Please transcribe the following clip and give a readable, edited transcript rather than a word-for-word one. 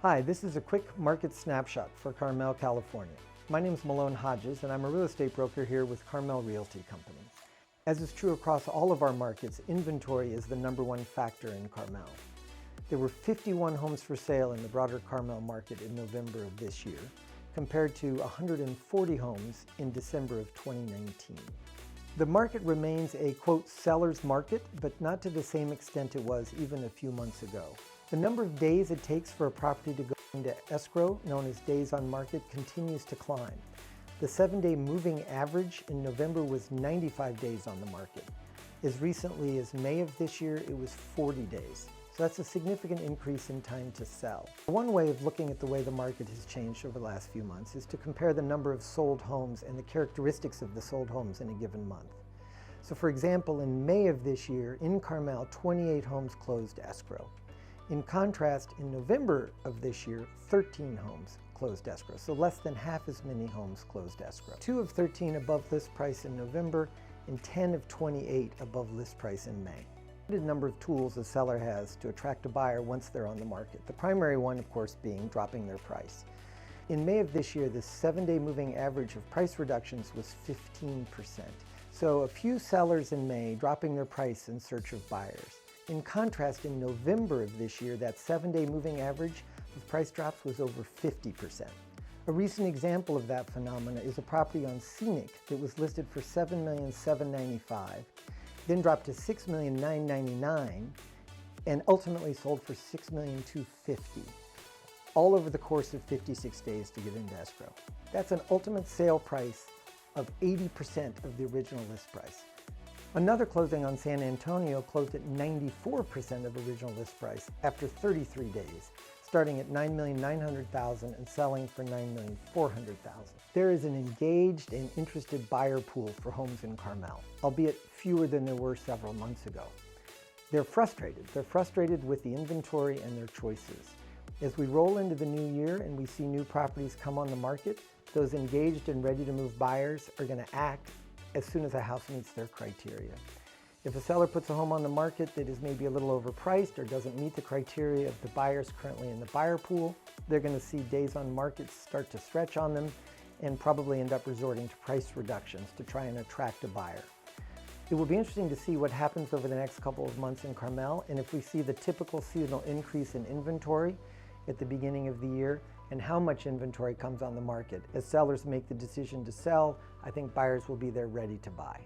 Hi, this is a quick market snapshot for Carmel, California. My name is Malone Hodges and I'm a real estate broker here with Carmel Realty Company. As is true across all of our markets, inventory is the #1 factor in Carmel. There were 51 homes for sale in the broader Carmel market in November of this year, compared to 140 homes in December of 2019. The market remains a, quote, seller's market, but not to the same extent it was even a few months ago. The number of days it takes for a property to go into escrow, known as days on market, continues to climb. The 7-day moving average in November was 95 days on the market. As recently as May of this year, it was 40 days. So that's a significant increase in time to sell. One way of looking at the way the market has changed over the last few months is to compare the number of sold homes and the characteristics of the sold homes in a given month. So for example, in May of this year, in Carmel, 28 homes closed escrow. In contrast, in November of this year, 13 homes closed escrow, so less than half as many homes closed escrow. 2 of 13 above list price in November, and 10 of 28 above list price in May. A number of tools a seller has to attract a buyer once they're on the market. The primary one, of course, being dropping their price. In May of this year, the 7-day moving average of price reductions was 15%. So a few sellers in May dropping their price in search of buyers. In contrast, in November of this year, that 7-day moving average of price drops was over 50%. A recent example of that phenomena is a property on Scenic that was listed for $7,795,000, then dropped to $6,999,000, and ultimately sold for $6,250,000, all over the course of 56 days to get into escrow. That's an ultimate sale price of 80% of the original list price. Another closing on San Antonio closed at 94% of original list price after 33 days, starting at $9,900,000 and selling for $9,400,000. There is an engaged and interested buyer pool for homes in Carmel, albeit fewer than there were several months ago. They're frustrated. They're frustrated with the inventory and their choices. As we roll into the new year and we see new properties come on the market, those engaged and ready to move buyers are going to act as soon as a house meets their criteria. If a seller puts a home on the market that is maybe a little overpriced or doesn't meet the criteria of the buyers currently in the buyer pool, they're going to see days on market start to stretch on them and probably end up resorting to price reductions to try and attract a buyer. It will be interesting to see what happens over the next couple of months in Carmel, and if we see the typical seasonal increase in inventory at the beginning of the year and how much inventory comes on the market. As sellers make the decision to sell, I think buyers will be there ready to buy.